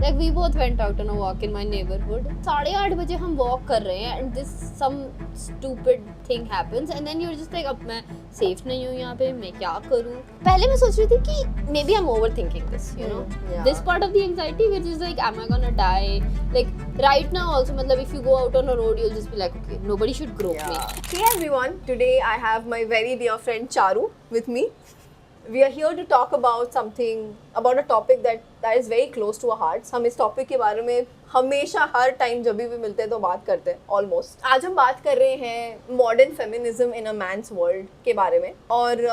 Like we both went out on a walk in my neighborhood. 8:30 बजे हम walk कर रहे हैं and this some stupid thing happens and then you're just like अब मैं safe नहीं हूँ यहाँ पे, मैं क्या करूँ? पहले मैं सोच रही थी कि maybe I'm overthinking this, you know? Yeah. This part of the anxiety which is like, am I gonna die? Like right now also, मतलब if you go out on a road, you'll just be like, okay, nobody should grope me. Hey everyone, today I have my very dear friend Charu with me. We are here to talk about about a topic that is very close to our hearts. हम इस topic के बारे में हमेशा हर time जब भी मिलते हैं तो बात करते हैं ऑलमोस्ट. आज हम बात कर रहे हैं मॉडर्न फेमिनिज्म इन अ मैन्स वर्ल्ड के बारे में और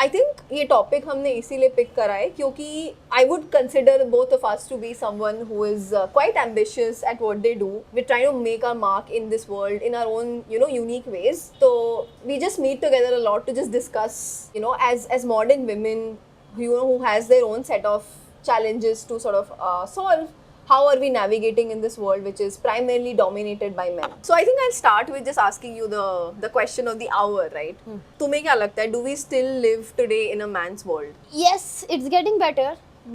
आई थिंक ये टॉपिक हमने इसीलिए पिक करा है क्योंकि I would consider both of us to be someone who is quite ambitious at what they do. We try to make our mark in this world in our own unique ways. तो we just meet together a lot to just discuss as modern women who has their own set of challenges to sort of solve. How are we navigating in this world which is primarily dominated by men? So I think I'll start with just asking you the question of the hour, right? तुम्हें क्या लगता है? Do we still live today in a man's world? Yes, it's getting better,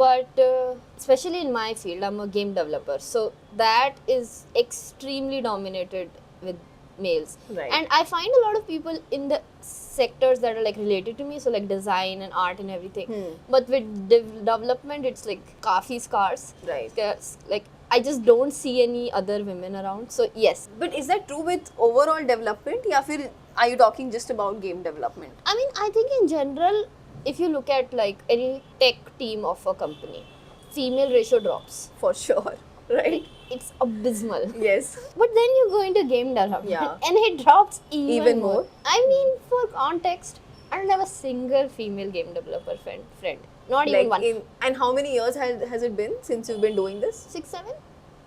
but especially in my field, I'm a game developer, so that is extremely dominated with males. Right. And I find a lot of people in the sectors that are like related to me, so like design and art and everything. But with development, it's like काफी scarce. Right. Like I just don't see any other women around. So yes, But is that true with overall development या फिर are you talking just about game development? I mean, I think in general, if you look at like any tech team of a company, female ratio drops. For sure. Right? It's abysmal. Yes. But then you go into game development Yeah. and it drops even more. I mean, for context, I don't have a single female game developer friend. Not even one. And how many years has it been since you've been doing this? 6, 7?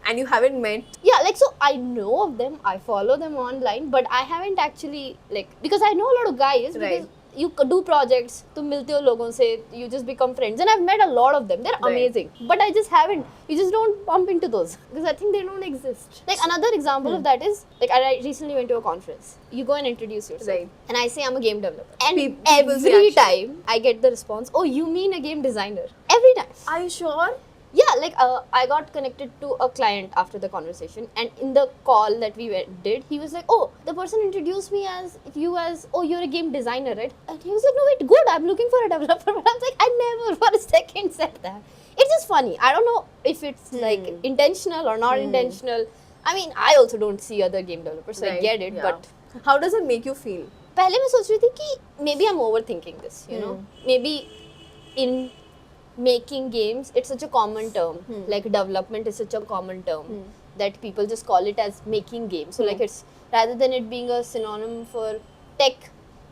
And you haven't met? Yeah, like so I know of them, I follow them online, but I haven't actually like, because I know a lot of guys, Right. because you do projects, तुम मिलते हो लोगों से, you just become friends, and I've met a lot of them. They're Right. amazing, but I just haven't. You just don't bump into those because I think they don't exist. Like another example of that is like I recently went to a conference. You go and introduce yourself, Right. and I say I'm a game developer, and People's every reaction. time I get the response, oh, you mean a game designer? Every time. Are you sure? Yeah, like I got connected to a client after the conversation, and in the call that we did, he was like, "Oh, the person introduced me as oh, you're a game designer, right?" And he was like, "No, wait, good. I'm looking for a developer." But I was like, I never for a second said that. It's just funny. I don't know if it's like intentional or not intentional. I mean, I also don't see other game developers, so I Right, get it. yeah. But How does it make you feel? पहले मैं सोच रही थी कि maybe I'm overthinking this, you know, maybe in making games it's such a common term, like development is such a common term that people just call it as making games. So like it's rather than it being a synonym for tech,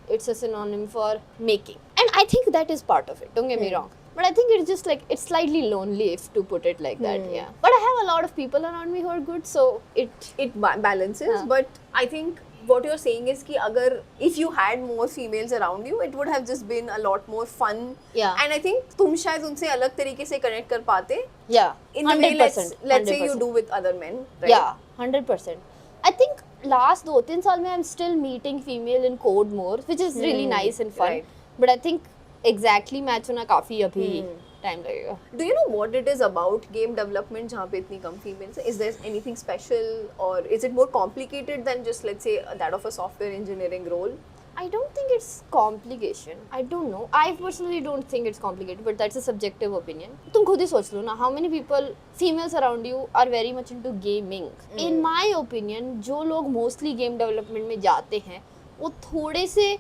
it's a synonym for making, and I think that is part of it, don't get me wrong, but I think it's just like it's slightly lonely if to put it like that. Yeah, but I have a lot of people around me who are good, so It balances, हाँ. but I think what you're saying is कि अगर if you had more females around you, it would have just been a lot more fun. Yeah. And I think तुम शायद उनसे अलग तरीके से connect कर पाते. yeah, In the way 100%, let's say you 100%. do with other men, right? Yeah, 100%. I think last 2-3 साल में I'm still meeting female in code more, which is really nice and fun. right. But I think exactly match होना काफी अभी time लगेगा. Do you know what it is about game development जहाँ पे इतनी कम females हैं? Is there anything special or is it more complicated than just let's say that of a software engineering role? I don't think it's complication. I don't know. I personally don't think it's complicated, but that's a subjective opinion. तुम खुद ही सोच लो ना, how many people, females around you are very much into gaming. In my opinion, जो लोग mostly game development में जाते हैं, वो थोड़े से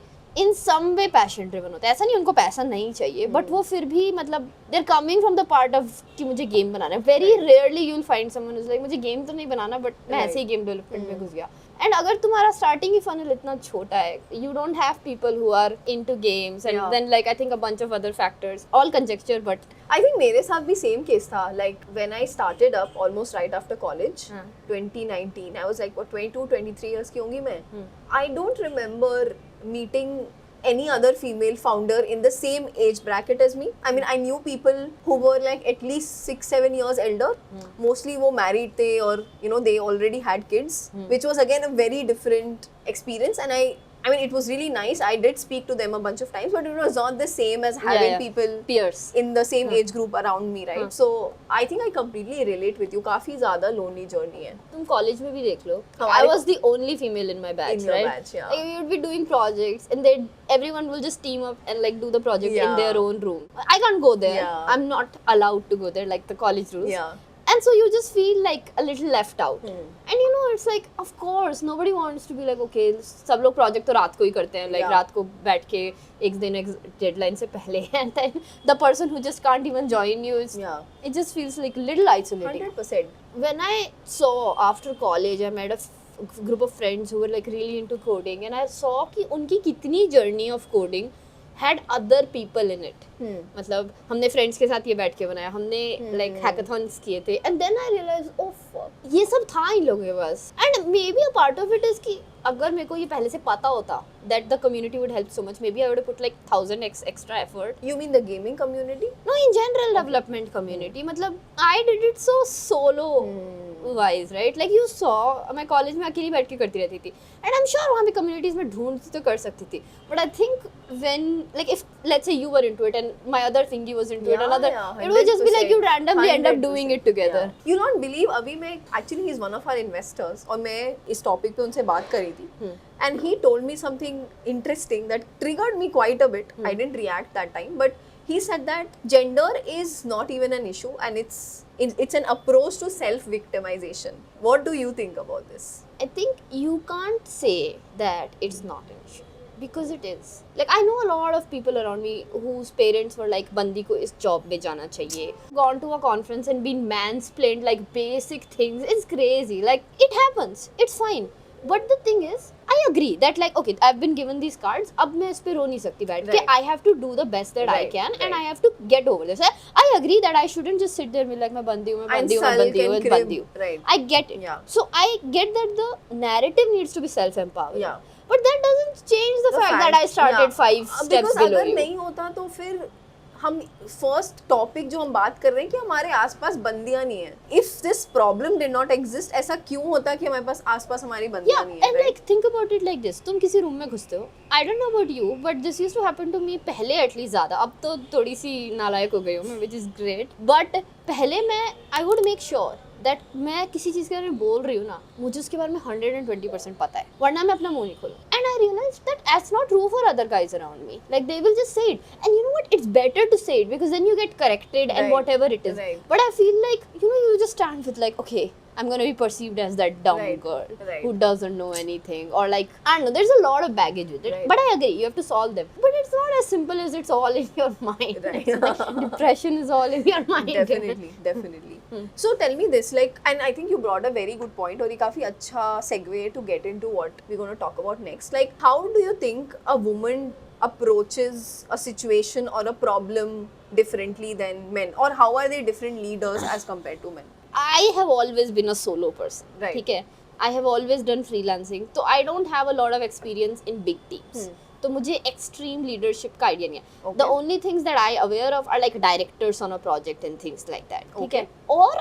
in some way passion driven होता है. ऐसा नहीं उनको पैसा नहीं चाहिए, but वो फिर भी मतलब they're coming from the part of कि मुझे game बनाना है. Very rarely you'll find someone who's like मुझे game तो नहीं बनाना, but मैं ऐसे ही game development में घुस गया. And अगर तुम्हारा starting ही funnel इतना छोटा है, you don't have people who are into games, and Yeah. then like I think a bunch of other factors, all conjecture, but I think मेरे साथ भी same case था. Like when I started up almost right after college, 2019, I was like what 22, 23 years की होंगी मैं. I don't remember meeting any other female founder in the same age bracket as me. I mean, I knew people who were like at least 6-7 years elder. Mostly वो married थे or you know they already had kids, which was again a very different experience. And I I mean, it was really nice. I did speak to them a bunch of times, but it was not the same as having people peers in the same age group around me, right? So I think I completely relate with you. काफी ज़्यादा lonely journey है. तुम college में भी देख लो. I हमारे was the only female in my batch, In your right? batch, yeah. Like, we would be doing projects, and they everyone will just team up and like do the project in Yeah. their own room. I can't go there. Yeah. I'm not allowed to go there, like the college rules. Yeah. And so you just feel like a little left out. Hmm. And you know, it's like, of course, nobody wants to be like, okay, सब लोग project तो रात को ही करते हैं, like Yeah. रात को बैठ के एक दिन deadline से पहले, and then the person who just can't even join you, Yeah. it just feels like a little isolating. 100%. When I saw after college, I met a group of friends who were like really into coding, and I saw कि उनकी कितनी journey of coding had other people in it. मतलब हमने friends के साथ ये बैठ के बनाया, हमने like hackathons किए थे, and then I realized, oh fuck, ये सब था इन लोगों के पास. And maybe a part of it is कि अगर मेरे को ये पहले से पता होता that the community would help so much, maybe I would have put like 1000x extra effort. You mean the gaming community? No, in general development community. मतलब I did it so solo wise, right? Like you saw, मैं college में अकेली बैठ के करती रहती थी, and I'm sure वहाँ पे communities में ढूंढती तो कर सकती थी. But I think when, like, if let's say you were into it and my other thingy was into it, Yeah, another, yeah, it would just be like you 100%, randomly end up doing it together. Yeah. You don't believe, अभी मैं actually he's one of our investors और मैं इस topic पे उनसे बात करी थी. And he told me something interesting that triggered me quite a bit. I didn't react that time, but he said that gender is not even an issue, and it's an approach to self-victimization. What do you think about this? I think you can't say that it's not an issue. Because it is. Like, I know a lot of people around me whose parents were like, बंदी को इस job में जाना चाहिए. Gone to a conference and been mansplained like basic things. It's crazy. Like, it happens. It's fine. But the thing is, I agree that like, okay, I've been given these cards. अब मैं इस पे रो नहीं सकती बैठ के. Right. I have to do the best that I Right, can, and right. I have to get over this. I agree that I shouldn't just sit there and be like, मैं बंदी हूँ, मैं And बंदी हूँ, मैं sulk बंदी हूँ, and मैं बंदी हूँ. crib. Right. I get it. Yeah. So I get that the narrative needs to be self-empowering. Yeah. But that doesn't change the fact that I started yeah. 5 steps Because below अगर you. नहीं होता तो फिर हम first topic जो हम बात कर रहे हैं कि हमारे आसपास बंदियां नहीं है. If this problem did not exist, ऐसा क्यों होता कि हमारे पास आसपास हमारी बंदियां Yeah, नहीं है, and right? like think about it like this. तुम किसी रूम में घुसते हो. I don't know about you, but this used to happen to me पहले at least ज़्यादा. अब तो थोड़ी सी नालायक हो गई हूँ मैं, which is great. But पहले मैं I would make sure that मैं किसी चीज़ के बारे में बोल रही हूँ ना, मुझे उसके बारे में 120% पता है, वरना मैं अपना मुंह नहीं खोलूँ. And I realized that that's not true for other guys around me. Like they will just say it, and you know what? It's better to say it because then you get corrected and Right. whatever it is. Right. But I feel like you just stand with like, okay, I'm gonna be perceived as that dumb Right. girl Right. who doesn't know anything, or like I don't know. There's a lot of baggage with it, Right. but I agree you have to solve them. But it's not as simple as it's all in your mind. Right. It's like depression is all in your mind. Definitely. So tell me this, like, and I think you brought a very good point, और ये काफी अच्छा segue to get into what we're going to talk about next. Like, how do you think a woman approaches a situation or a problem differently than men, or how are they different leaders as compared to men? I have always been a solo person. Right. ठीक है. I have always done freelancing, so I don't have a lot of experience in big teams. तो मुझे extreme leadership का idea नहीं है. Okay. The only things that I aware of are like directors on a project and things like that. ठीक Okay. है. और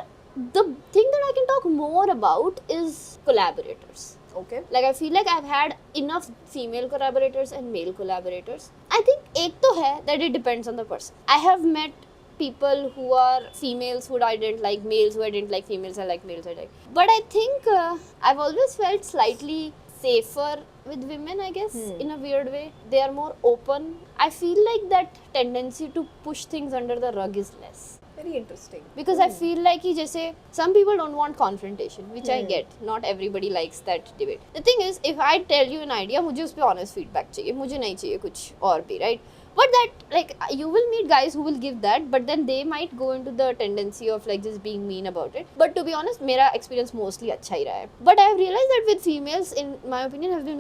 the thing that I can talk more about is collaborators. Okay. Like I feel like I've had enough female collaborators and male collaborators. I think एक तो है that it depends on the person. I have met people who are females who I didn't like, males who I didn't like, females I like, males I like. But I think I've always felt slightly safer with women, I guess, in a weird way. They are more open. I feel like that tendency to push things under the rug is less. Very interesting. Because I feel like कि जैसे some people don't want confrontation, which I get. Not everybody likes that debate. The thing is, if I tell you an idea, मुझे उस पे honest feedback चाहिए. मुझे नहीं चाहिए कुछ और भी, right? But that, like, you will meet guys who will give that, but then they might go into the tendency of like just being mean about it. But to be honest, मेरा experience mostly अच्छा ही रहा है. But I have realized that with females, in my opinion, have been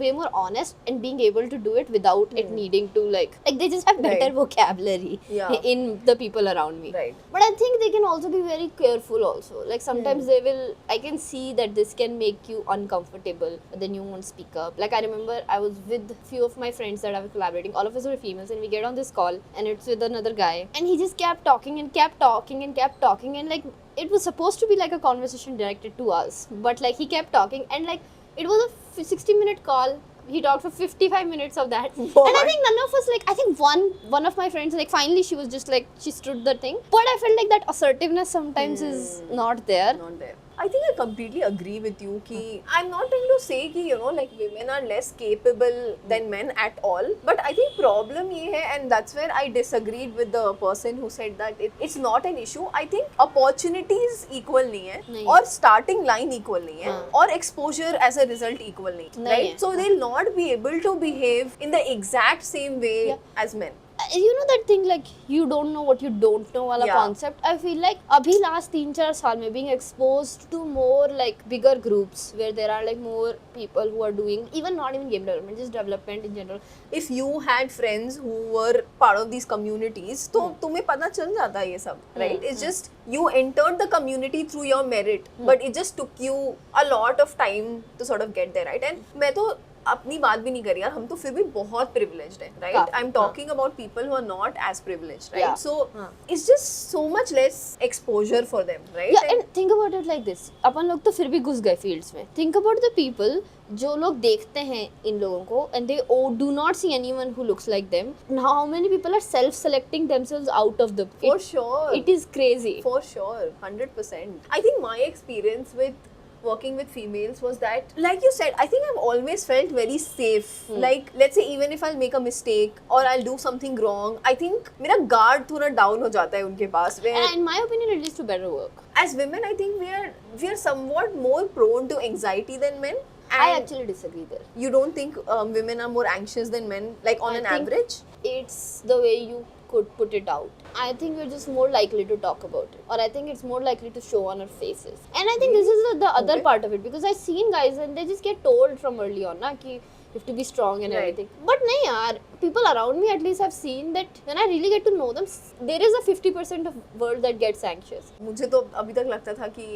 way more honest and being able to do it without it needing to like they just have better Right. vocabulary Yeah. in the people around me. Right. But I think they can also be very careful also. Like sometimes they will, I can see that this can make you uncomfortable, but then you won't speak up. Like I remember I was with few of my friends that I was collaborating. All of us were females and we get on this call and it's with another guy. And he just kept talking and kept talking and kept talking, and like it was supposed to be like a conversation directed to us. But like he kept talking and like it was a 60-minute call. he talked for 55 minutes of that. What? And I think none of us, like, I think one of my friends, like, finally she was just like, she stood the thing. But I felt like that assertiveness sometimes is not there. Not there. I think I completely agree with you कि I'm not trying to say कि you know like women are less capable than men at all, but I think problem ये है, and that's where I disagreed with the person who said that it's not an issue. I think opportunities equal नहीं है नहीं। और starting line equal नहीं है हाँ। और exposure as a result equal नहीं नहीं right? है। So they'll not be able to behave in the exact same way Yeah. as men. You know that thing like you don't know what you don't know वाला Yeah. concept. I feel like अभी last 3-4 साल में being exposed to more like bigger groups where there are like more people who are doing even not even game development, just development in general. If you had friends who were part of these communities, तो तुम्हें पता चल जाता है ये सब, right? It's just you entered the community through your merit, but it just took you a lot of time to sort of get there, right? And मैं तो अपनी बात भी नहीं करी यार, हम तो फिर भी बहुत privileged हैं, right? काफी, I'm talking about people who are not as privileged, right? Yeah. So हाँ. it's just so much less exposure for them, right? Yeah, and think about it like this. अपन लोग तो फिर भी घुस गए fields में. Think about the people जो लोग देखते हैं इन लोगों को and they do not see anyone who looks like them. Now how many people are self-selecting themselves out of the For sure. It is crazy. For sure, 100%. I think my experience with working with females was that, like you said, I think I've always felt very safe. Like, let's say even if I'll make a mistake or I'll do something wrong, I think मेरा guard थोड़ा down हो जाता है उनके पास. Where And in my opinion, it leads to better work. as women, I think we are somewhat more prone to anxiety than men. And I actually disagree there. you don't think women are more anxious than men, like on I an think average? It's the way you could put it out. I think we're just more likely to talk about it, or I think it's more likely to show on our faces. And I think this is the other Okay. part of it, because I've seen guys and they just get told from early on na ki you have to be strong and Right. everything. But nahi yaar, people around me at least have seen that when I really get to know them, there is a 50% of world that gets anxious. मुझे तो अभी तक लगता था कि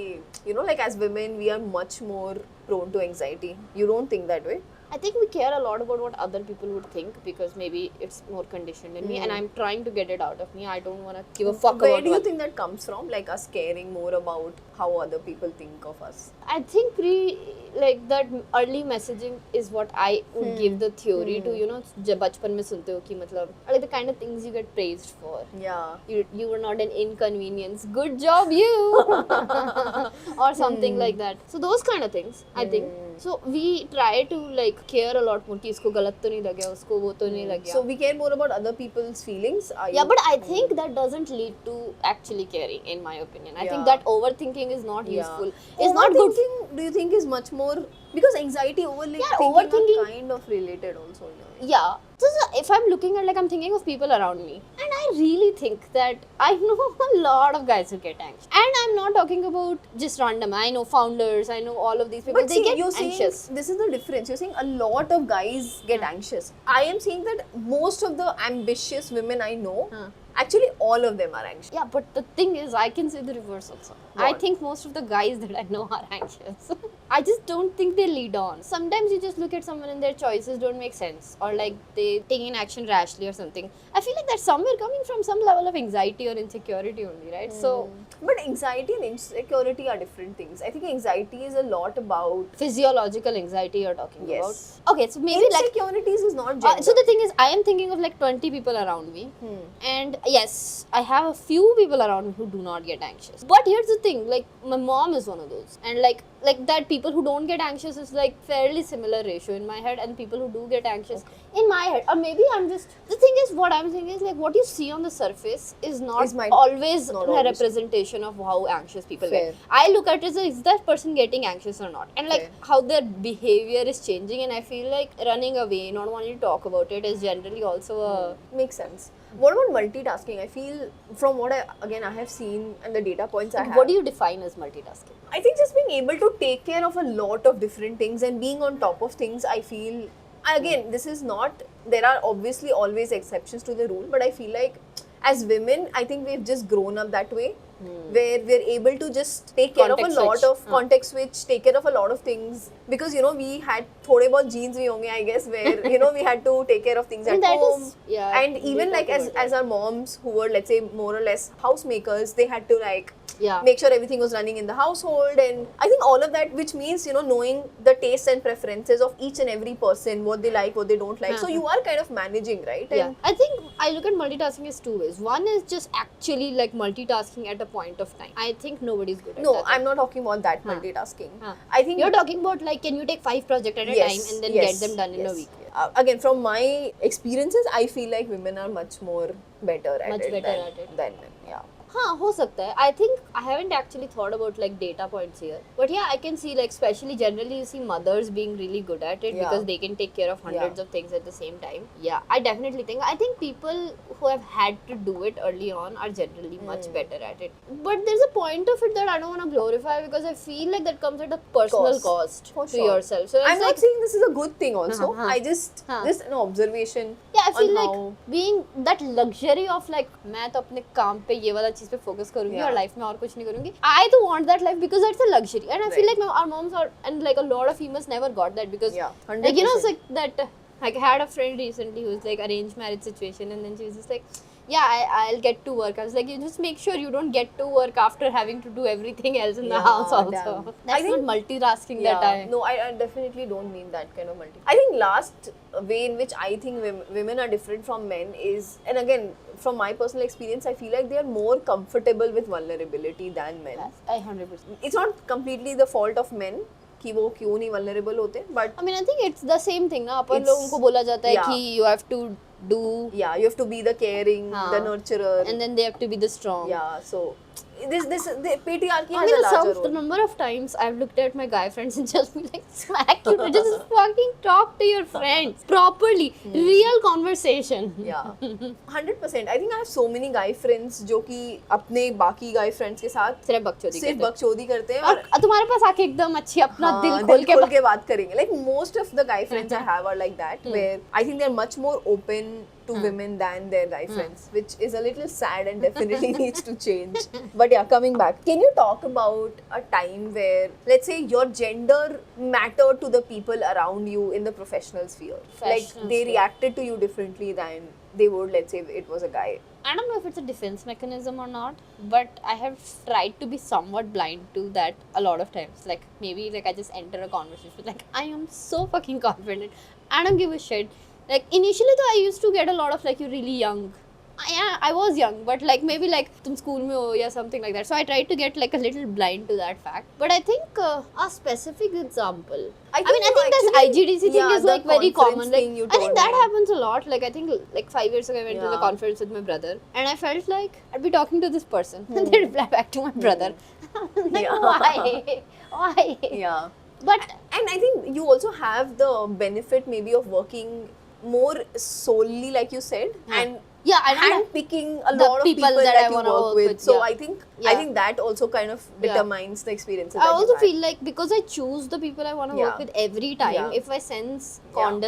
you know like as women we are much more prone to anxiety. You don't think that way? I think we care a lot about what other people would think because maybe it's more conditioned in me, and I'm trying to get it out of me. I don't want to give a fuck Where about do you what think that comes from? Like us caring more about how other people think of us? I think like that early messaging is what I would give the theory to, you know, जब बचपन में सुनते हो कि मतलब like the kind of things you get praised for. Yeah. You were not an inconvenience. Good job, you. Or something like that. So those kind of things, I think. So we try to like care a lot more कि इसको गलत तो नहीं लगे, उसको वो तो नहीं लगे. So we care more about other people's feelings. Are Yeah, you? but I think that doesn't lead to actually caring, in my opinion. I think Yeah. that overthinking is not Yeah. useful. It's not good. Overthinking, do you think is much more because anxiety Yeah, overthinking overthinking- are kind of related also. You know? Yeah. So if I'm looking at like I'm thinking of people around me, and I really think that I know a lot of guys who get anxious. And I'm not talking about just random. I know founders, I know all of these people. But They see, get you're anxious. saying this is the difference. You're saying a lot of guys get anxious. I am saying that most of the ambitious women I know, actually all of them are anxious. Yeah, but the thing is, I can say the reverse also. I What? think most of the guys that I know are anxious. I just don't think they lead on. Sometimes you just look at someone and their choices don't make sense, or like they taking action rashly or something. I feel like that's somewhere coming from some level of anxiety or insecurity only, right? So But anxiety and insecurity are different things. I think anxiety is a lot about physiological anxiety you're talking Yes. about. Okay, so maybe like insecurities is not gender. so the thing is, I am thinking of like 20 people around me, and yes, I have a few people around me who do not get anxious. But here's the thing: like my mom is one of those, and like that people who don't get anxious is like fairly similar ratio in my head, and people who do get anxious in my head, or maybe I'm just the thing is what I'm saying is like what you see on the surface is not always not a always. representation of how anxious people Fair. get. I look at it as is that person getting anxious or not, and like Fair. how their behavior is changing, and I feel like running away, not wanting to talk about it is generally also a Makes sense. What about multitasking? I feel from what I have seen and the data points I have. what do you define as multitasking? I think just being able to take care of a lot of different things and being on top of things, I feel, again, this is not, there are obviously always exceptions to the rule, but I feel like as women, I think we've just grown up that way, where we're able to just take care Context of a lot switch. of context switch, take care of a lot of things, because, you know, we had thode bahut genes bhi honge, I guess, where, you know, we had to take care of things at And that home. is- yeah, and we even like talked about as our moms who were, let's say, more or less housemakers, they had to like Yeah. make sure everything was running in the household, and I think all of that, which means, you know, knowing the tastes and preferences of each and every person, what they like, what they don't like. So you are kind of managing, right? Yeah, And I think I look at multitasking as two ways. One is just actually like multitasking at a point of time. I think nobody's good at no, that. I'm not talking about that Huh. multitasking. Huh. I think You're talking about like, can you take 5 projects at a yes, time and then yes, get them done in a yes. week? Again, from my experiences, I feel like women are much more better at Much it better than, at it. than men. Yeah. हाँ हो सकता है. I think I haven't actually thought about like data points here, but yeah, I can see like especially generally you see mothers being really good at it Yeah. because they can take care of hundreds of things at the same time. Yeah, I definitely think. I think people who have had to do it early on are generally much better at it. But there's a point of it that I don't want to glorify because I feel like that comes at a personal cost For to sure. yourself. So I'm it's not like, saying this is a good thing also. Uh-huh. I just an observation. yeah, I feel on like how- being that luxury of like मैं तो अपने काम पे ये वाला चीज पे focus करूंगी Yeah. और लाइफ में और कुछ नहीं करूंगी. I do want that life because that's a luxury, and I feel Right. like our moms are and like a lot of females never got that because Yeah, like you know it's 100%. like that. Like I had a friend recently who's like arranged marriage situation, and then she was just like, yeah, I'll get to work. I was like, you just make sure you don't get to work after having to do everything else in the Yeah, house also. damn. That's I think- not multitasking that I. No, I definitely don't mean that kind of multi. I think last way in which I think women are different from men is, and again, from my personal experience, I feel like they are more comfortable with vulnerability than men. Yes, I 100%. It's not completely the fault of men कि वो क्यों नहीं vulnerable होते, but I mean, I think it's the same thing ना. अपन It's- लोगों को बोला जाता है yeah. कि you have to do, yeah, you have to be the caring, हाँ. the nurturer. and then they have to be the strong. Yeah, so the patriarchy I has mean, a larger the role. number of times I've looked at my guy friends and just been like, smack you, to just fucking talk to your friends properly, real conversation. Yeah, 100%. I think I have so many guy friends जो कि अपने बाकी guy friends के साथ सिर्फ बकचोदी सिर्फ करते हैं. बकचोदी करते हैं और तुम्हारे पास आके एकदम अच्छी अपना हाँ, दिल खोल के बात करेंगे. Like most of the guy friends I have are like that, where I think they're much more open to women than their guy friends, which is a little sad and definitely needs to change. But yeah, coming back, can you talk about a time where, let's say, your gender mattered to the people around you in the professional sphere? Like Professional they sphere. reacted to you differently than they would, let's say, if it was a guy. I don't know if it's a defense mechanism or not, but I have tried to be somewhat blind to that a lot of times. Like maybe like I just enter a conversation like I am so fucking confident. I don't give a shit. Like initially though I used to get a lot of like you're really young. I was young, but like maybe like तुम school में हो या something like that. So I tried to get like a little blind to that fact. But I think a specific example. I mean, I think this IGDC thing yeah, is the like very conference common. Like thing you I think told that me. happens a lot. Like I think like 5 years ago I went to the Yeah. conference with my brother, and I felt like I'd be talking to this person, and they reply back to my brother. Like Yeah. why? Yeah. But And I think you also have the benefit maybe of working more solely, like you said, and yeah, I don't hand picking a the lot of people people that I that you wanna work work with. with, So yeah. I Yeah. think that also kind of Yeah. determines the experiences. I that also you had. feel like because I choose the people I want to work Yeah. with every time, Yeah. if I sense Yeah.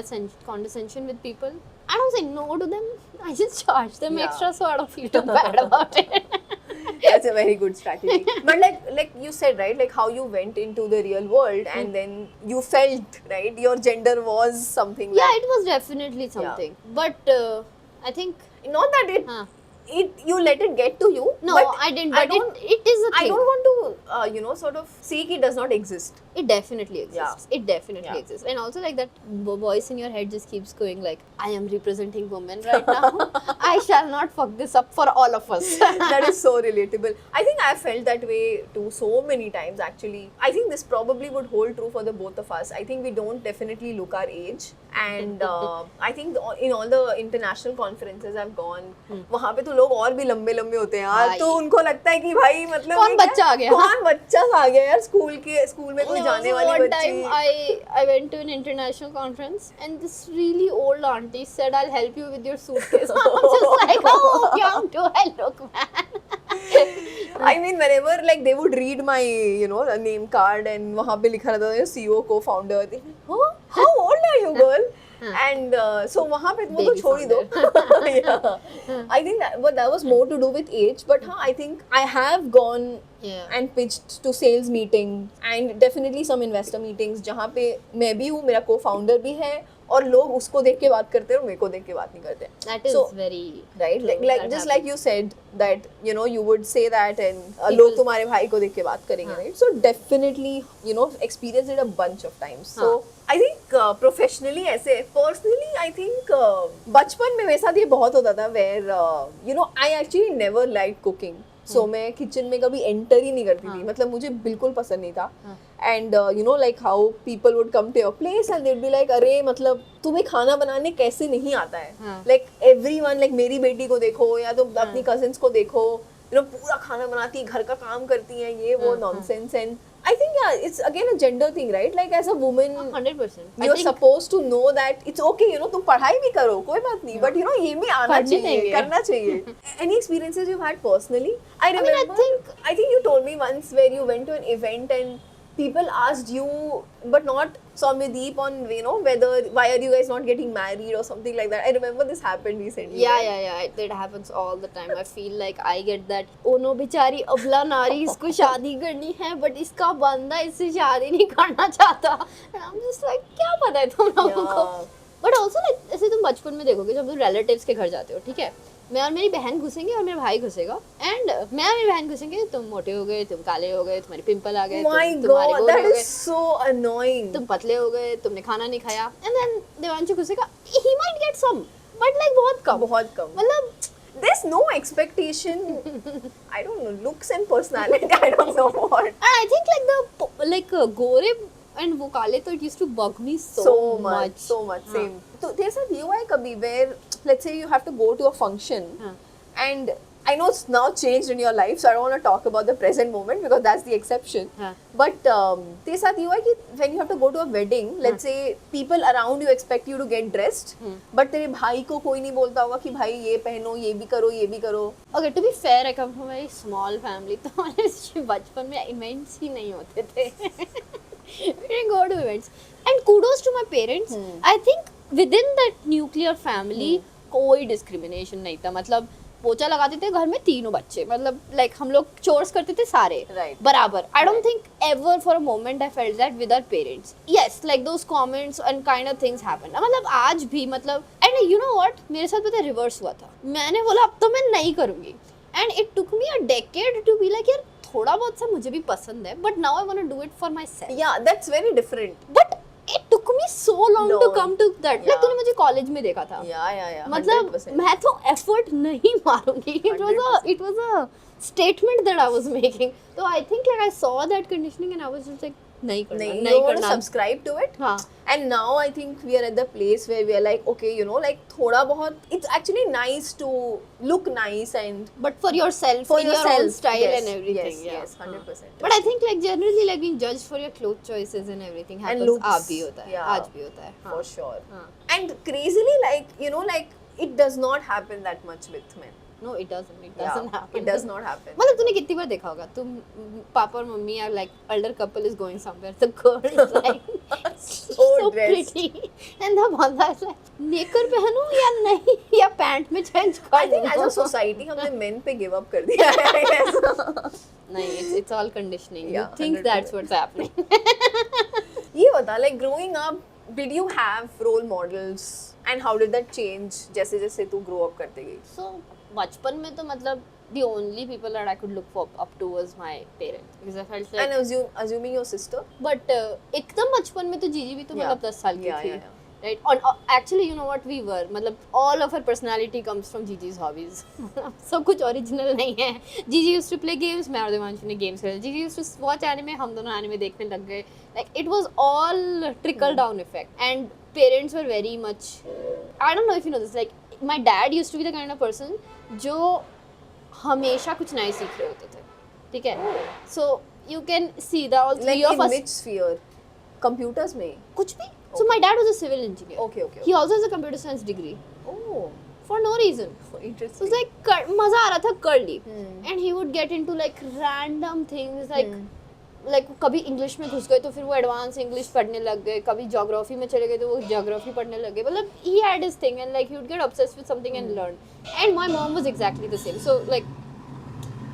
condescension with people, I don't say no to them. I just charge them Yeah. extra so I don't feel too bad about it. That's a very good strategy. But like you said, right? Like how you went into the real world and then you felt, right? Your gender was something. Yeah, that, it was definitely something. But I think not that it huh. you let it get to you. No, but I didn't. I But don't. it is a thing. I don't want to, sort of see it does not exist. It definitely exists. Yeah. It definitely Yeah. exists. And also like that voice in your head just keeps going like, I am representing women right now. I shall not fuck this up for all of us. That is so relatable. I think I felt that way too so many times actually. I think this probably would hold true for the both of us. I think we don't definitely look our age, and I think in all the international conferences I've gone, वहाँ पे तो लोग और भी लंबे लंबे होते हैं यार. भाई. तो उनको लगता है कि भाई मतलब कौन ये क्या? बच्चा आ गया? कौन बच्चा आ गया यार स्कूल में कोई No, जाने so वाली one बच्ची. time I went to an international conference and this really old auntie said, I'll help you with your suitcase. I'm just like, how young do I look, man? I mean, whenever like they would read my name card and वहाँ पे लिखा रहता था CEO co-founder. They like, huh? How old are you, girl? And so वहाँ पे वो तो Baby छोड़ ही दो. Yeah. I think that was more to do with age, but I think I have gone Yeah. and pitched to sales meeting and definitely some investor meetings जहाँ पे मैं भी हूँ, मेरा co-founder भी है और लोग उसको देख के बात करते हैं और मेरे को देख के बात नहीं करते. That is So, very right, true. like That just like happens. you said that you know you would say that and People- लोग तुम्हारे भाई को देख के बात करेंगे, हाँ. right? So definitely you know experienced it a bunch of times. So हाँ. I think professionally ऐसे personally I think बचपन में मेरे साथ ये बहुत होता था where you know I actually never liked cooking. So मैं किचन में कभी एंटर ही नहीं करती थी, हाँ. मतलब मुझे बिल्कुल पसंद नहीं था. हाँ. And you know like how people would come to your place and they would be like अरे मतलब तुम्हें खाना बनाने कैसे नहीं आता है. हाँ. लाइक एवरीवन लाइक मेरी बेटी को देखो या तो अपनी कजिन्स को देखो, यू नो पूरा खाना बनाती है, घर का काम करती है, ये वो हाँ, nonsense. And I think yeah it's again a gender thing, right? Like as a woman 100%. I you're think supposed to know that it's okay, you know तुम पढ़ाई भी करो कोई बात नहीं, but you know ये भी आना करनी चाहिए, चाहिए. करना चाहिए. Any experiences you've had personally? I mean, I remember think- I think you told me once where you went to an event and people asked you but not Soumyadeep on you know whether why are you guys not getting married or something like that. I remember this happened recently. Yeah, right? yeah, yeah. That happens all the time. I feel like I get that. Oh no, बेचारी अबला नारी इसको शादी करनी है, but इसका बंदा इससे शादी नहीं करना चाहता. And I'm just like, क्या पता है तुम लोगों को? Yeah. But also like ऐसे तुम बचपन में देखोगे जब तुम relatives के घर जाते हो, ठीक है? मैं और मेरी बहन घुसेंगे और मेरा भाई घुसेगा. And मैं और मेरी बहन घुसेंगे, तुम मोटे हो गए, तुम काले हो गए, तुम्हारे पिंपल आ गए, My तुम्हारे God, गोरे that हो गए. is so annoying. तुम पतले हो गए, तुमने खाना नहीं खाया. And then Devanshu घुसेगा, he might get some, but like बहुत कम. बहुत कम. मतलब There's no expectation. I don't know, looks and personality. I don't know what. And I think like gore and वो काले तो it used to bug me so much. So much. हाँ. Same. तो तेरे साथ ये हुआ है कभी where let's say you have to go to a function हाँ. and I know it's now changed in your life, so I don't want to talk about the present moment because that's the exception. हाँ. But तेरे साथ ये हुआ है कि when you have to go to a wedding, let's say people around you expect you to get dressed, but तेरे भाई को कोई नहीं बोलता होगा कि भाई ये पहनो, ये भी करो, ये भी करो. Okay, to be fair, I come from a very small family. तो हमारे बचपन में events ही नहीं होते थे. We didn't go to events. And kudos to my parents. I think within that nuclear family कोई discrimination नहीं था. मतलब पोछा लगाते थे घर में तीनों बच्चे, मतलब like हम लोग chores करते थे सारे Right. बराबर. I don't think ever for a moment I felt that with our parents. Yes, like those comments and kind of things happen. मतलब आज भी मतलब and you know what, मेरे साथ पता है reverse हुआ था. मैंने बोला अब तो मैं नहीं करूँगी. And it took me a decade to be like यार थोड़ा बहुत सा मुझे भी पसंद है, but now I want to do it for myself. Yeah, that's very different. But it took me so long to No. come to that. Yeah. Like तूने मुझे कॉलेज में देखा था. Yeah. मतलब 100%. मैं तो effort नहीं मारूंगी. It was a statement that I was making. So I think like I saw that conditioning and I was just like नहीं करना, नहीं, नहीं you want to करना. subscribe to it. हाँ. And now I think we are at the place where we are like, okay, you know, like थोड़ा बहुत, it's actually nice to look nice and But for yourself, for in your yourself, own style yes, and everything. yes, yeah. yes, 100%. But I think like generally like being judged for your clothes choices and everything And happens. looks, आज भी होता है. yeah. आज भी होता है. हाँ. For sure. हाँ. And crazily, like, you know, like, it does not happen that much with men. No, it doesn't. It Yeah, doesn't happen. it does not happen. मतलब तूने कितनी बार देखा होगा तुम पापा और mummy are like elder couple is going somewhere, the girl is like so dressed. pretty and the banda is like नेकर पहनूं या नहीं या पैंट में चेंज कर I think as a society, हमने men पे give up कर दिया है. I guess. नहीं, it's all conditioning. You Yeah, think 100%. that's what's happening. ये बता, like growing up, did you have role models and how did that change जैसे जैसे तू grow up करते गई? So बचपन में तो मतलब the only people that I could look for up to was my parents because I felt like And assuming your sister? but एकदम बचपन में तो जीजी भी तो Yeah. मतलब 10 साल की Yeah, थी. yeah. Right? And actually, you know what we were? मतलब all of our personality comes from Gigi's hobbies. सब कुछ original नहीं है. Gigi used to play games, मैं और देवांशु ने games खेले. Gigi used to watch anime, हम दोनों anime देखने लग गए. Like it was all trickle down effect. And parents were very much. I don't know if you know this. Like my dad used to be the kind of person जो हमेशा कुछ नए सीख रहे होते थे. ठीक है? So you can see the all three Like of in us. which sphere? Computers में? कुछ भी. So my dad was a civil engineer. Okay. He also has a computer science degree Oh, for no reason. So interesting. it's like मजा आ रहा था कर ली. Hmm. And he would get into like random things like कभी English में घुस गए तो फिर वो एडवांस इंग्लिश पढ़ने लग गए, कभी ज्योग्राफी में चले गए तो वो ज्योग्राफी पढ़ने लग गए. मतलब he had his thing and like he would get obsessed with something and learn. And my mom was exactly the same. So like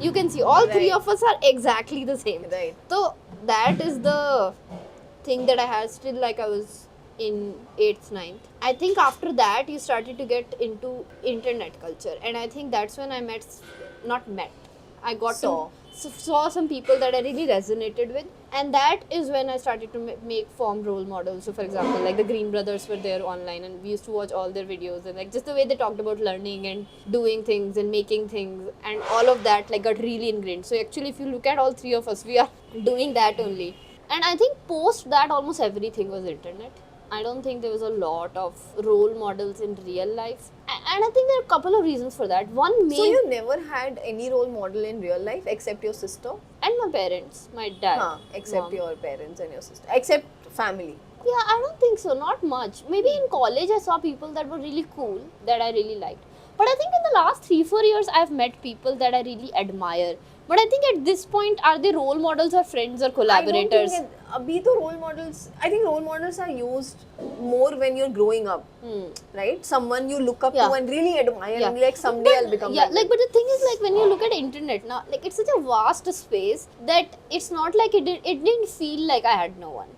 you can see all three Right. of us are exactly the same. Right. So that is the thing that I had still like I was in 8th 9th. I think after that you started to get into internet culture, and I think that's when I I got Saw. to saw some people that I really resonated with, and that is when I started to form role models. So for example, like the Green Brothers were there online, and we used to watch all their videos, and like just the way they talked about learning and doing things and making things and all of that like got really ingrained. So actually if you look at all three of us, we are doing that only. And I think post that almost everything was internet. I don't think there was a lot of role models in real life. And I think there are a couple of reasons for that. One main... So you never had any role model in real life except your sister? And my parents, my dad. Except mom. your parents and your sister. Except family. Yeah, I don't think so. Not much. Maybe in college I saw people that were really cool, that I really liked. But I think in the last 3-4 years I've met people that I really admire. But I think at this point, are they role models or friends or collaborators? I don't think abhi to role models, I think role models are used more when you're growing up, right? Someone you look up to and really admire and be like, someday I'll become like that. But the thing is, like when you look at internet now, like it's such a vast space that it's not like it didn't feel like I had no one.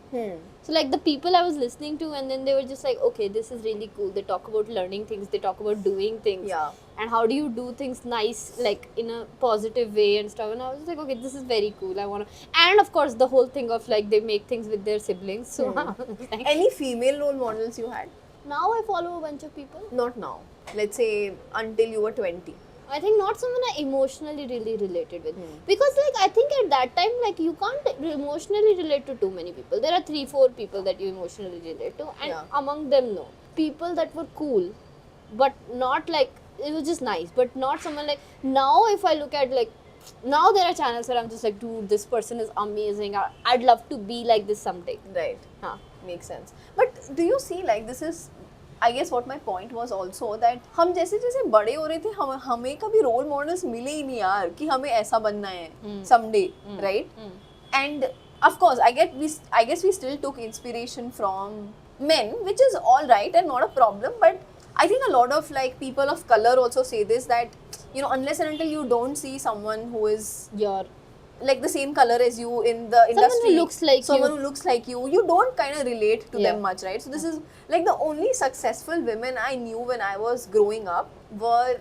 So like the people I was listening to, and then they were just like, okay, this is really cool. They talk about learning things, they talk about doing things. Yeah. And how do you do things nice, like in a positive way and stuff. And I was just like, okay, this is very cool. I want to. And of course, the whole thing of like they make things with their siblings. So like, Any female role models you had? now I follow a bunch of people. Not now. Let's say until you were 20. I think not someone I emotionally really related with. Because like I think at that time, like you can't emotionally relate to too many people. There are 3-4 people that you emotionally relate to, and among them, no. People that were cool, but not like, it was just nice, but not someone like, now if I look at like, now there are channels where I'm just like, dude, this person is amazing. I'd love to be like this someday. Right. Makes sense. But do you see, like, this is, I guess what my point was also that हम जैसे जैसे बड़े हो रहे थे हमें कभी role models मिले ही नहीं यार कि हमें ऐसा बनना है someday, right? And of course, I guess we still took inspiration from men, which is all right and not a problem. But I think a lot of like people of color also say this, that you know, unless and until you don't see someone who is Your like the same color as you in the industry, someone who looks like you don't kind of relate to them much, right? So this is like the only successful women I knew when I was growing up were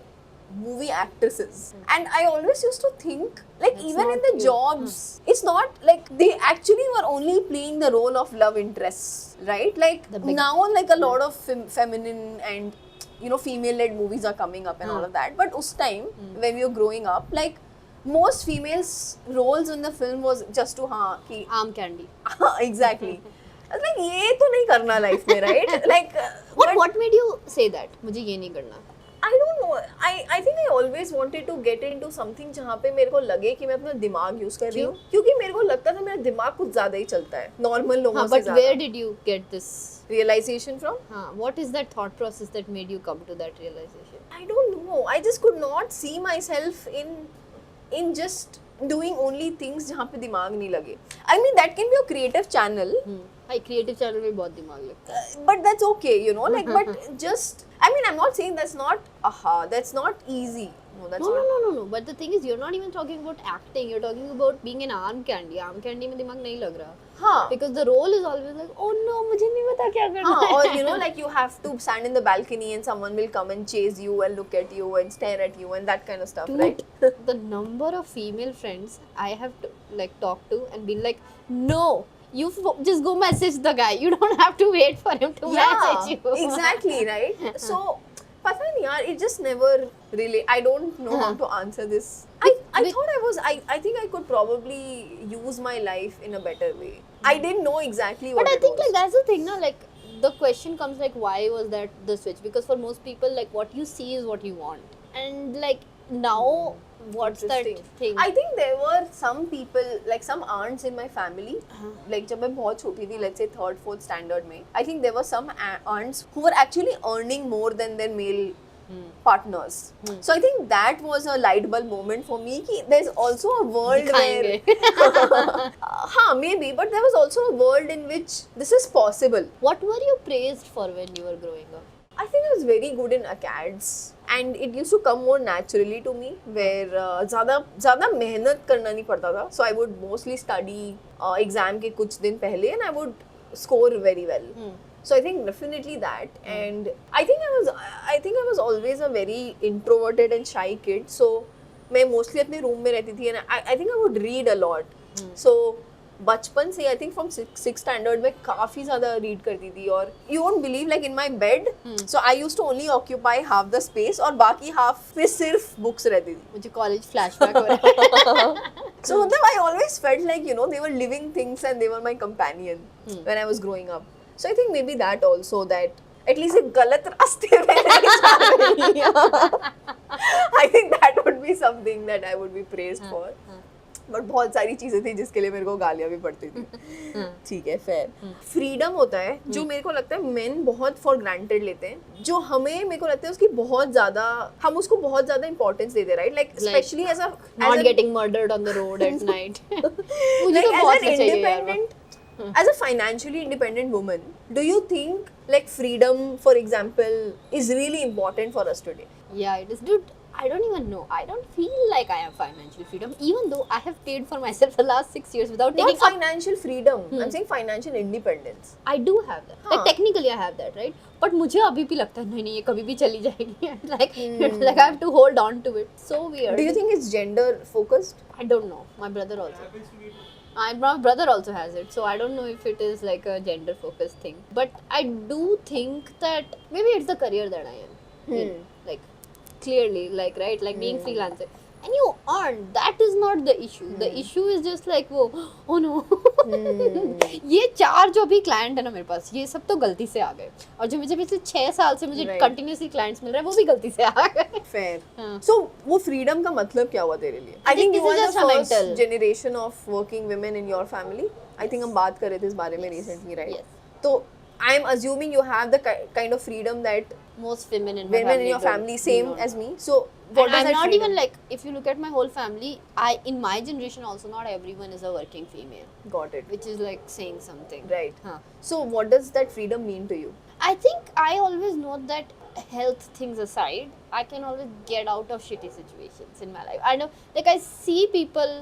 movie actresses. And I always used to think, like, That's even not in the you. jobs, it's not like they actually were only playing the role of love interests, right? Like now, like a lot of feminine and, you know, female-led movies are coming up and all of that. But us time, when we were growing up, like, most females' roles in the film was just to ki arm candy. exactly. I was like, ये तो नहीं करना life में, right? Like, what made you say that? मुझे ये नहीं करना. I don't know. I think I always wanted to get into something जहाँ पे मेरे को लगे कि मैं अपना दिमाग यूज कर रही हूँ, क्योंकि मेरे को लगता था मेरा दिमाग कुछ ज्यादा ही चलता है नॉर्मल लोगों से ज्यादा. But where did you get this realization from? What is that thought process that made you come to that realization? I don't know. I just could not see myself in just doing only things जहाँ पे दिमाग नहीं लगे. I mean, that can be a creative channel. Creative channel में बहुत दिमाग लगता है. But that's okay, you know, like, but just, I mean, I'm not saying that's not, that's not easy. No, that's not. No. But the thing is, you're not even talking about acting. You're talking about being an arm candy. Arm candy में दिमाग नहीं लग रहा. Because the role is always like, oh no, मुझे नहीं पता क्या करना है. Or you know, like you have to stand in the balcony and someone will come and chase you and look at you and stare at you and that kind of stuff, Dude, right? The number of female friends I have to, like talked to and been like, no, you just go message the guy. You don't have to wait for him to message you. Exactly, right? So, पता नहीं यार, it just never really, I don't know how to answer this. I thought I think I could probably use my life in a better way. I didn't know exactly what But I it think was. like that's the thing now, like the question comes like, why was that the switch? Because for most people, like what you see is what you want. And like now, what's that thing? I think there were some people, like some aunts in my family, like जब मैं बहुत छोटी थी, let's say 3rd, 4th standard में, I think there were some aunts who were actually earning more than their male partners. So I think that was a light bulb moment for me कि there's also a world where maybe, but there was also a world in which this is possible. What were you praised for when you were growing up? I think I was very good in acads and it used to come more naturally to me where ज़्यादा मेहनत करना नहीं पड़ता था. So I would mostly study exam के कुछ दिन पहले and I would score very well. So I think definitely that, and I think I was always a very introverted and shy kid. So मैं mostly अपने room में रहती थी, and I think I would read a lot. So बचपन से I think from six standard में काफी ज्यादा रीड करती थी, और you won't believe like in my bed so I used to only occupy half the space और बाकी हाफ पे सिर्फ बुक्स रहती थी. मुझे कॉलेज फ्लैशबैक हो रहा है. So मतलब I always felt like, you know, they were living things and they were my companion when I was growing up. So I think maybe that also, that at least एक गलत रास्ते में नहीं जा रही है. I think that would be something that I would be praised for. But बहुत सारी चीजें थी जिसके लिए मेरे को गालियां भी पड़ती थी. ठीक है, फेयर. फ्रीडम होता है जो मेरे को लगता है मेन बहुत फॉर ग्रांटेड लेते हैं, जो हमें मेरे को लगता है उसकी बहुत ज्यादा, हम उसको बहुत ज्यादा इंपॉर्टेंस देते हैं, right? Like specially as a not getting murdered on the road at night. मुझे तो as बहुत an चाहिए यार. independent, as a financially independent woman, do you think like freedom, for example, is really important for us today? Yeah, it is. Dude, I don't even know. I don't feel like I have financial freedom, even though I have paid for myself the last 6 years without Not taking up. financial freedom. I'm saying financial independence. I do have that. हाँ. Like technically I have that, right? But मुझे अभी भी लगता है नहीं ये कभी भी चली जाएगी. Like I have to hold on to it. So weird. Do you think it's gender focused? I don't know. My brother also. My brother also has it, so I don't know if it is like a gender focused thing. But I do think that maybe it's the career that I am in. Like clearly, like right, like being freelancer. And you earn. That is not the issue. The issue is just like वो oh no. ये 4 जो भी client है ना मेरे पास, ये सब तो गलती से आ गए. और जो मुझे पिछले 6 साल से मुझे Right. continuously clients मिल रहे हैं वो भी गलती से आ गए. Fair. हाँ. So वो freedom का मतलब क्या हुआ तेरे लिए? I think this you is are just the a first mental. generation of working women in your family. I think हम बात कर रहे थे इस बारे में recently, right? Yes. तो I am assuming you have the kind of freedom that Most women in my women family in your don't. family same don't. as me. So what And does I'm that not freedom? even like, if you look at my whole family, in my generation also, not everyone is a working female, Got it. which is like saying something. Right. Huh. So what does that freedom mean to you? I think I always know that health things aside, I can always get out of shitty situations in my life. I know, like I see people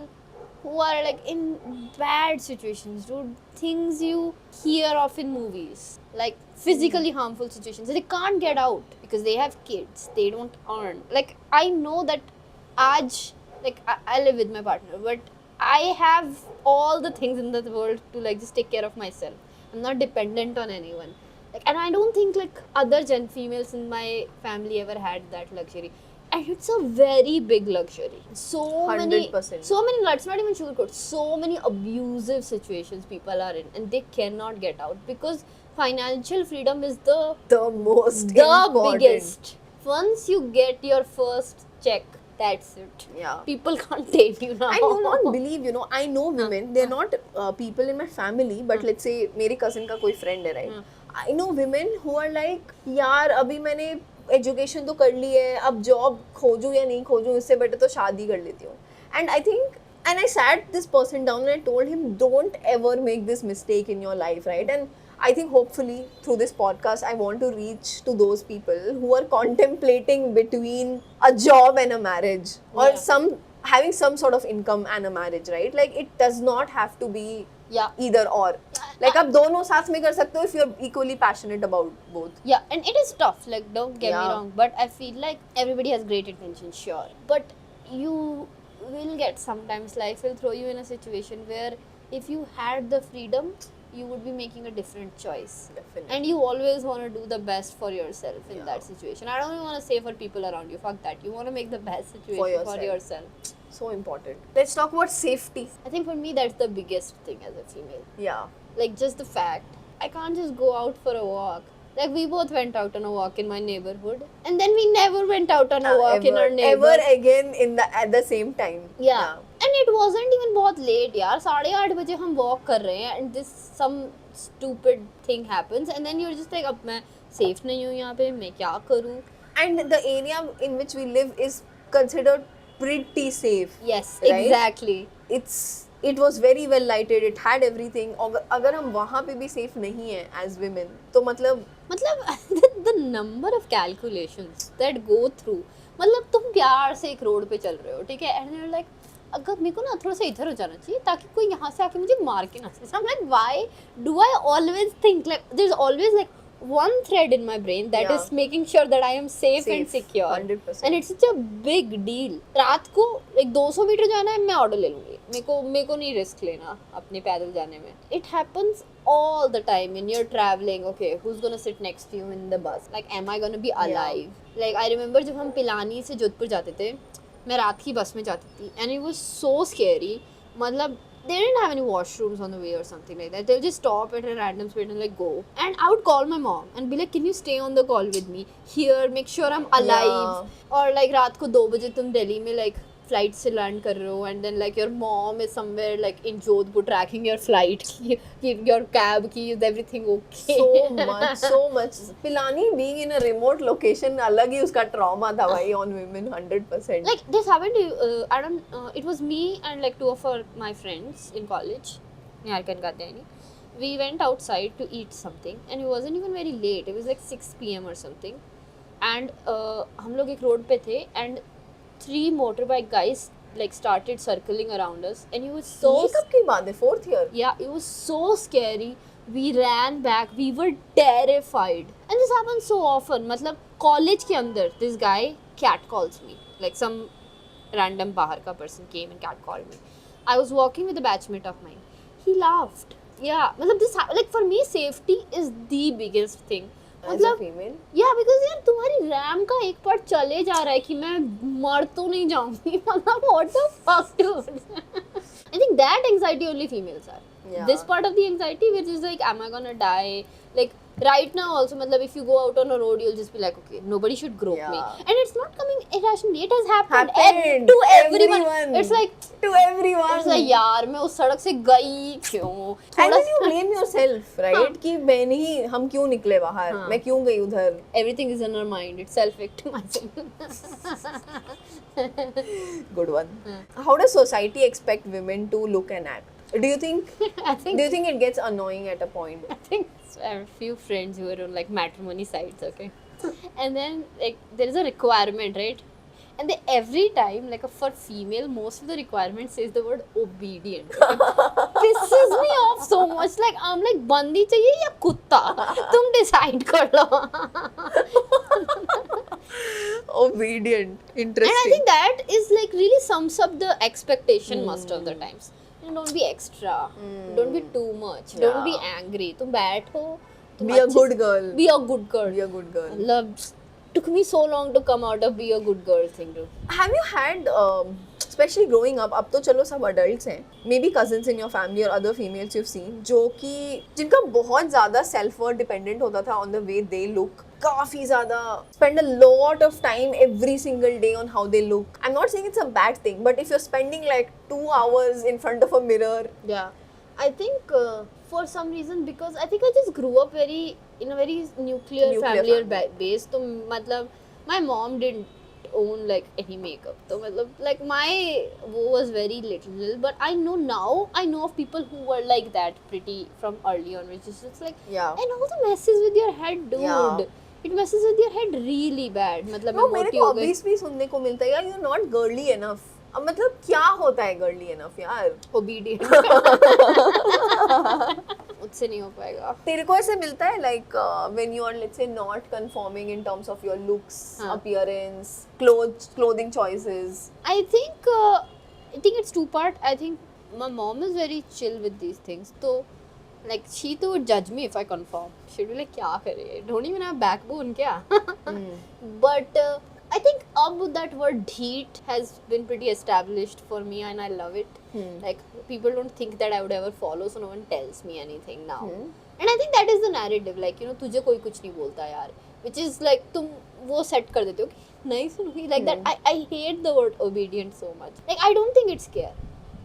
who are like in bad situations, dude, things you hear of in movies, like physically harmful situations. They can't get out because they have kids, they don't earn. Like I know that like I live with my partner, but I have all the things in the world to like just take care of myself. I'm not dependent on anyone. Like, and I don't think like other females in my family ever had that luxury. And it's a very big luxury. So 100%. many, let's not even sugarcoat, so many abusive situations people are in and they cannot get out because financial freedom is the Most the important. biggest. Once you get your first check, that's it. Yeah. People can't take you now. I do not believe, you know, I know women, they're not people in my family, but let's say मेरी cousin का कोई friend है, right? I know women who are like, यार अभी मैंने education तो कर ली है, अब जॉब खोजूं या नहीं खोजूं, इससे बेटर तो शादी कर लेती हूँ. And I think, and I sat this person down and I told him, don't ever make this mistake in your life, right? And I think hopefully through this podcast, I want to reach to those people who are contemplating between a job and a marriage, or having some sort of income and a marriage, right? Like it does not have to be either or. Like आप दोनों साथ में कर सकते हो if you're equally passionate about both. Yeah, and it is tough, like don't get me wrong, but I feel like everybody has great intentions, sure, but you will get, sometimes life will throw you in a situation where if you had the freedom, you would be making a different choice. Definitely. And you always want to do the best for yourself in that situation. I don't even want to say for people around you, fuck that. You want to make the best situation for yourself. So important. Let's talk about safety. I think for me that's the biggest thing as a female. Yeah. Like just the fact, I can't just go out for a walk. Like we both went out on a walk in my neighborhood, and then we never went out on a walk in our neighborhood. Ever again at the same time. Yeah. And it wasn't even बहुत late यार, 8:30 बजे हम walk कर रहे हैं and this some stupid thing happens and then you're just like अब मैं safe नहीं हूँ यहाँ पे, मैं क्या करूँ? And the area in which we live is considered pretty safe. Yes, right? exactly. It was very well lighted. It had everything. अगर हम वहाँ पे भी safe नहीं हैं as women, तो मतलब the number of calculations that go through, मतलब तुम प्यार से एक रोड पे चल रहे हो, ठीक है, and you're like, अगर मेरे को ना थोड़ा सा इधर हो जाना चाहिए ताकि कोई यहाँ से आके मुझे मार के ना सके. I'm like, why do I always think like there's always like one thread in my brain that is making sure that I am safe and secure. 100%. And it's such a big deal. रात को एक 200 metre जाना है, मैं auto ले लूंगी. मेरे को नहीं रिस्क लेना अपने पैदल जाने में. It happens all the time when you're traveling. Okay, who's gonna sit next to you in the bus? Like, am I gonna be alive? Like, I remember जब हम पिलानी से जोधपुर जाते थे, मैं रात की बस में जाती थी and it was so scary. मतलब they didn't have any washrooms on the way or something like that. They'll just stop at a random spot and like go. And I would call my mom and be like, can you stay on the call with me here, make sure I'm alive. Or like रात को 2 बजे तुम दिल्ली में like flight से land कर रहे हो and then like your mom is somewhere like in Jodhpur tracking your flight, your cab की, is everything okay? So much. Pilani being in a remote location, अलग ही उसका trauma था भाई on women 100%. Like this happened to I don't it was me and like 2 of my friends in college, Niharika and Katyayani. We went outside to eat something and it wasn't even very late. It was like 6 p.m. or something. And हम लोग एक road पे थे and 3 motorbike guys like started circling around us and it was so ये कब की बात है? 4th year? yeah, it was so scary. We ran back, we were terrified and this happens so often. मतलब college के अंदर this guy cat calls me, like some random बाहर का person came and cat called me. I was walking with a batchmate of mine, he laughed. Yeah, मतलब this like for me safety is the biggest thing. As a female? Yeah, because यार तुम्हारी RAM का एक part चले जा रहा है कि मैं मर तो नहीं जाऊंगी. मतलब what the fuck, dude? I think that anxiety only females are. Yeah. This part of the anxiety which is like, am I gonna die? Like right now also, मतलब if you go out on a road, you'll just be like, okay, nobody should grope me. And it's not coming irrationally. It has happened to everyone. It's like to everyone. It's like यार मैं उस सड़क से गई क्यों? And then you blame yourself, right? कि मैं नहीं, हम क्यों निकले बाहर? मैं क्यों गई उधर? Everything is in our mind. It's self-victimizing. Good one. How does society expect women to look and act? Do you think it gets annoying at a point? I think I have a few friends who are on like matrimony sites, okay? And then like there is a requirement, right? And they every time, like for female, most of the requirement says the word obedient. Pisses me off so much. Like I'm like बंदी चाहिए या कुत्ता? तुम decide कर लो. Obedient. Interesting. And I think that is like really sums up the expectation most of the times. You know, don't be extra. Don't be too much. Don't be angry. तुम बैठो. Be a good girl. Be a good girl. Be a good girl. Love. Took me so long to come out of be a good girl thing, dude. Have you had, especially growing up, अब तो चलो सब adults हैं, maybe cousins in your family or other females you've seen, जो कि जिनका बहुत ज़्यादा self worth dependent होता था on the way they look, काफी ज़्यादा spend a lot of time every single day on how they look. I'm not saying it's a bad thing, but if you're spending like 2 hours in front of a mirror, yeah, I think for some reason, because I think I just grew up in a very nuclear family base. तो मतलब my mom didn't own like any makeup. तो मतलब like my वो was very little, but I know now, I know of people who were like that pretty from early on, which is just like, and also messes with your head, dude. It messes with your head really bad. मतलब no, मेरे को obvious भी सुनने को मिलता है यार, you're not girly enough. अब मतलब क्या होता है गर्ली एनफ यार? Obedient. मुझसे नहीं हो पाएगा. तेरे को ऐसे मिलता है like when you are let's say not conforming in terms of your looks, appearance, clothing choices? I think it's two part. I think my mom is very chill with these things. So like she too would judge me if I conform. She'd be like, क्या करे? Don't even have backbone क्या? But I think that word dheet has been pretty established for me and I love it. Like people don't think that I would ever follow, so no one tells me anything now. And I think that is the narrative, like, you know, तुझे कोई कुछ नहीं बोलता यार, which is like तुम वो set कर देते हो कि नहीं सुनूंगी, like that. I hate the word obedient so much. Like I don't think it's care.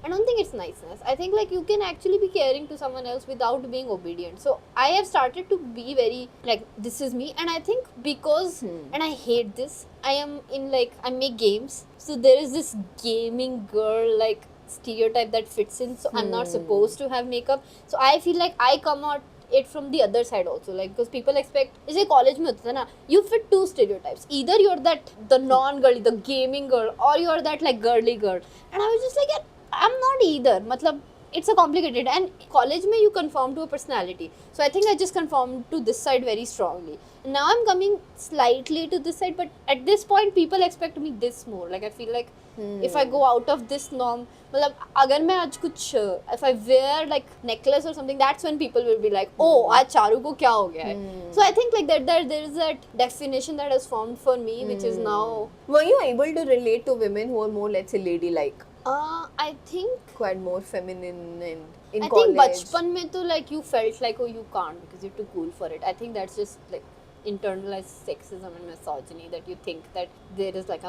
I don't think it's niceness. I think like you can actually be caring to someone else without being obedient. So I have started to be very like, this is me. And I think because, and I hate this, I am in like, I make games. So there is this gaming girl like stereotype that fits in. So I'm not supposed to have makeup. So I feel like I come out it from the other side also, like because people expect, जैसे college में होता था ना, you fit two stereotypes, either you're that the non girly, the gaming girl, or you're that like girly girl, and I was just like, yeah, I'm not either, मतलब it's a complicated, and college में you conform to a personality, so I think I just conformed to this side very strongly. Now I'm coming slightly to this side, but at this point people expect me this more, like I feel like if I go out of this norm, मतलब अगर मैं आज कुछ if I wear like necklace or something, that's when people will be like, oh आज चारू को क्या हो गया है. So I think like that there is that definition that has formed for me, which is now. Were you able to relate to women who are more, let's say, ladylike, I think who are more feminine and in I college? think बचपन में तो like you felt like oh you can't because you're too cool for it. I think that's just like internalized sexism and misogyny, that you think that there is like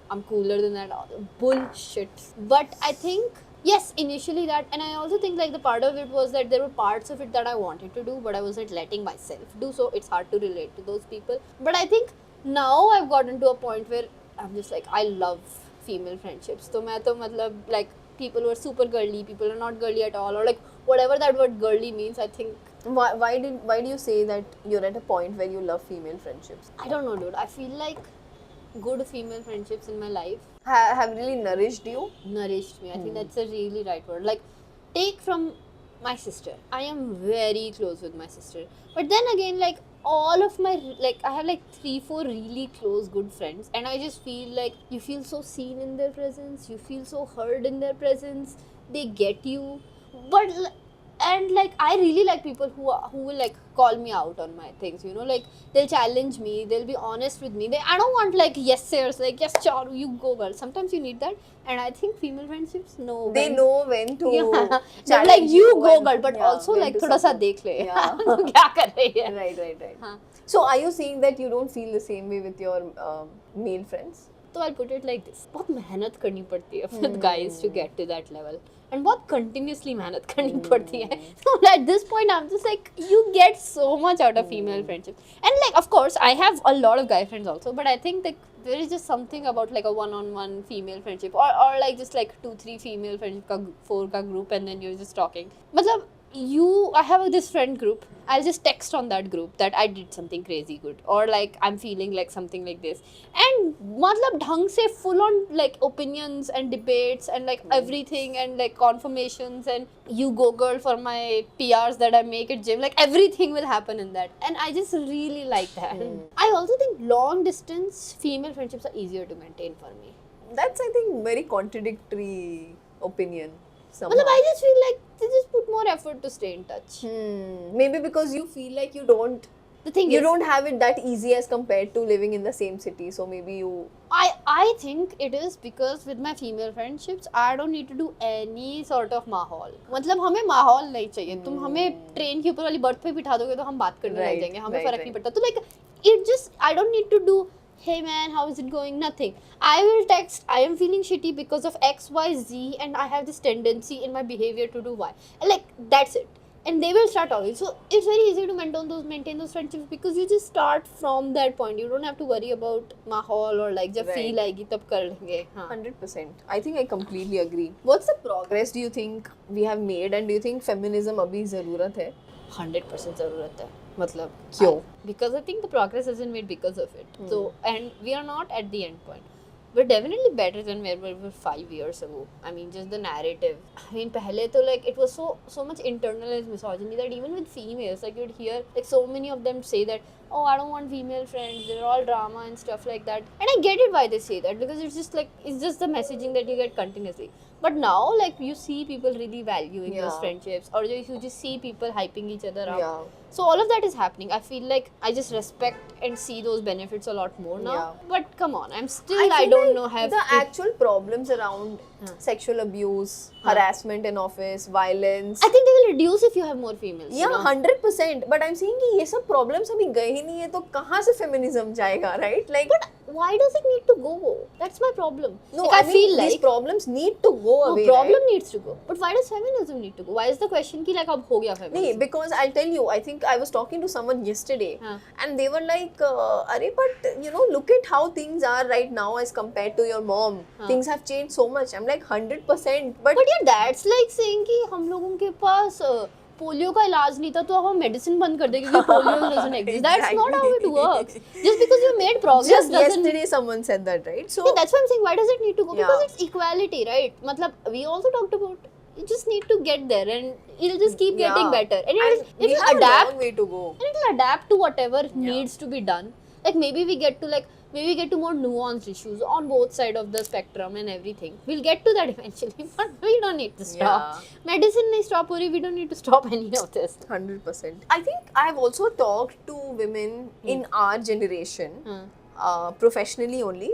I'm cooler than that. Bullshit. But I think yes, initially that, and I also think like the part of it was that there were parts of it that I wanted to do, but I wasn't letting myself do, so it's hard to relate to those people. But I think now I've gotten to a point where I'm just like I love female friendships. So मैं तो मतलब like people who are super girly, people who are not girly at all, or like whatever that word girly means, I think. Why do you say that you're at a point where you love female friendships? I don't know, dude. I feel like good female friendships in my life Have really nourished you? nourished me. I think that's a really right word. Like, take from my sister. I am very close with my sister. But then again, like, all of my, like, I have like 3-4 really close good friends. And I just feel like you feel so seen in their presence. You feel so heard in their presence. They get you. But, and like, I really like people who will like call me out on my things, you know, like they'll challenge me, they'll be honest with me. I don't want like yes sayers, like yes Charu, you go girl. Sometimes you need that, and I think female friendships know They when- know when to yeah. challenge like you go and- girl, but yeah, also when like to थोड़ा सा support. देख ले Yeah. तू क्या कर रही है. Right. हाँ. So are you saying that you don't feel the same way with your male friends? तो I'll put it like this, बहुत मेहनत करनी पड़ती है with guys to get to that level, and बहुत continuously मेहनत करनी पड़ती है. So at this point I'm just like you get so much out of female friendships, and like of course I have a lot of guy friends also, but I think like there is just something about like a one-on-one female friendship, or like just like 2-3 female friendship का 4 का group, and then you're just talking. मतलब I have this friend group, I'll just text on that group that I did something crazy good, or like I'm feeling like something like this, and मतलब ढंग से full on like opinions and debates and like everything, and like confirmations, and you go girl for my PRs that I make at gym, like everything will happen in that, and I just really like that. I also think long distance female friendships are easier to maintain for me. That's, I think, very contradictory opinion. Somehow. मतलब I just feel like they just put more effort to stay in touch. Maybe because you feel like you don't The thing you is, don't have it that easy as compared to living in the same city, so maybe you I think it is because with my female friendships I don't need to do any sort of माहौल. मतलब हमें माहौल नहीं चाहिए. तुम हमें train के ऊपर वाली बर्थ पे बिठा दोगे तो हम बात करने लग जाएंगे. हमें फर्क नहीं पड़ता. तो like it just, I don't need to do, hey man, how is it going? Nothing. I will text, I am feeling shitty because of X, Y, Z, and I have this tendency in my behavior to do Y. And like that's it. And they will start talking. So it's very easy to maintain those friendships because you just start from that point. You don't have to worry about mahal or like जब feel आएगी तब कर लेंगे. हाँ. 100%. I think I completely agree. What's the progress do you think we have made, and do you think feminism अभी ज़रूरत है? 100% ज़रूरत है. मतलब क्यों? Because I think the progress isn't made because of it. So, and we are not at the end point. We're definitely better than where we were 5 years ago. I mean, just the narrative. I mean, पहले तो like it was so much internalized misogyny that even with females, like you'd hear like so many of them say that, oh, I don't want female friends, they're all drama and stuff like that. And I get it why they say that, because it's just the messaging that you get continuously. But now, like, you see people really valuing those Yeah. friendships, or you just see people hyping each other up. Yeah. So all of that is happening. I feel like I just respect and see those benefits a lot more now. Yeah. But come on, I feel don't like know have the to- actual problems around sexual abuse, harassment in office, violence. I think they will reduce if you have more females. Yeah, you know? 100%. But I'm saying कि ये सब problems अभी गए ही नहीं है, तो कहाँ से feminism जाएगा, right? Like, But why does it need to go? That's my problem. no, like, I I mean, feel these like problems need to go no, away. problem right? needs to go. But why does feminism need to go? Why is the question कि like अब हो गया नहीं, feminism? because I'll tell you, I think I was talking to someone yesterday, हाँ. and they were like, "Arey, but you know, look at how things are right now as compared to your mom. Things have changed so much." I'm like, 100%. But But yeah, that's like saying कि हम लोगों के पास polio का इलाज नहीं था तो हम मेडिसिन बंद कर देंगे क्योंकि polio doesn't exist. That's not how it works. Just because you made progress Just doesn't. yesterday someone said that, right? So Yeah, that's what I'm saying. Why does it need to go? Yeah. Because it's equality, right? Matlab, we also talked about. You just need to get there, and it'll just keep getting yeah. better. And we it'll have a adapt. long way to go. And it'll adapt to whatever needs to be done. Like maybe we get to more nuanced issues on both sides of the spectrum and everything. We'll get to that eventually, but we don't need to stop. Medicine nahi stop ho rahi, we don't need to stop any of this. 100%. I think I've also talked to women in our generation, professionally only,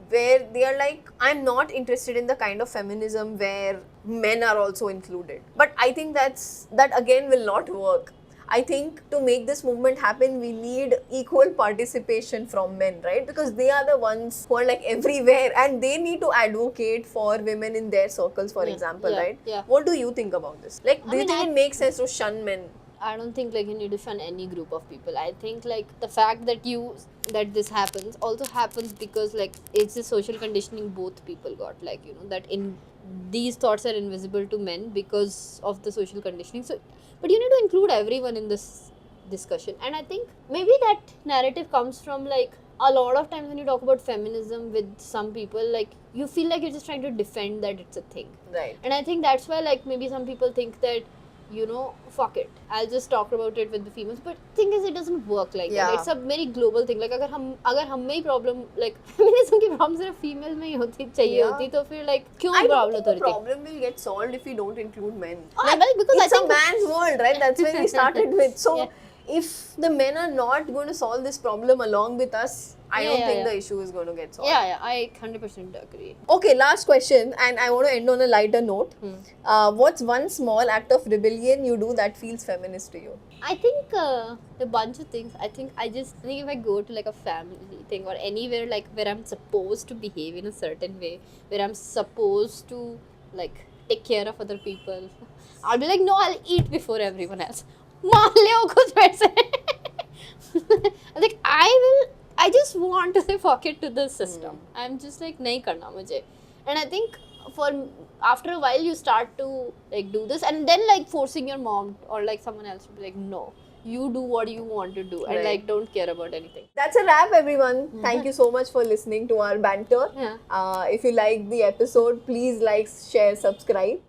where they are like, I'm not interested in the kind of feminism where men are also included. But I think that again will not work. I think to make this movement happen, we need equal participation from men, right? Because they are the ones who are like everywhere and they need to advocate for women in their circles, for example, right? Yeah. What do you think about this? Like, do you mean, think it makes sense to shun men? I don't think like you need to shun any group of people. I think like the fact that this happens also happens because like it's a social conditioning both people got, like, you know, that in these thoughts are invisible to men because of the social conditioning. So but you need to include everyone in this discussion, and I think maybe that narrative comes from like a lot of times when you talk about feminism with some people, like you feel like you're just trying to defend that it's a thing. Right. And I think that's why like maybe some people think that, you know, fuck it, I'll just talk about it with the females. But thing is, it doesn't work like that. It's a very global thing. Like अगर हम में ही problem, like feminism की problem सिर्फ female में ही होती चाहिए होती, तो फिर like क्यों I don't problem think the होती? problem will get solved if we don't include men. Well, because it's I think a man's world, right? That's where we started with. So Yeah. if the men are not going to solve this problem along with us, I don't think the issue is going to get solved. Yeah, I 100% agree. Okay, last question, and I want to end on a lighter note. What's one small act of rebellion you do that feels feminist to you? I think a bunch of things. I think if I go to like a family thing or anywhere like where I'm supposed to behave in a certain way, where I'm supposed to like take care of other people, I'll be like, no, I'll eat before everyone else. मान ले कुछ वैसे. Like I just want to say fuck it to the system. I'm just like नहीं करना मुझे. And I think after a while you start to like do this, and then like forcing your mom or like someone else to be like, no, you do what you want to do, and Right. like don't care about anything. That's a wrap, everyone. Thank you so much for listening to our banter. Yeah. If you liked the episode, please like, share, subscribe.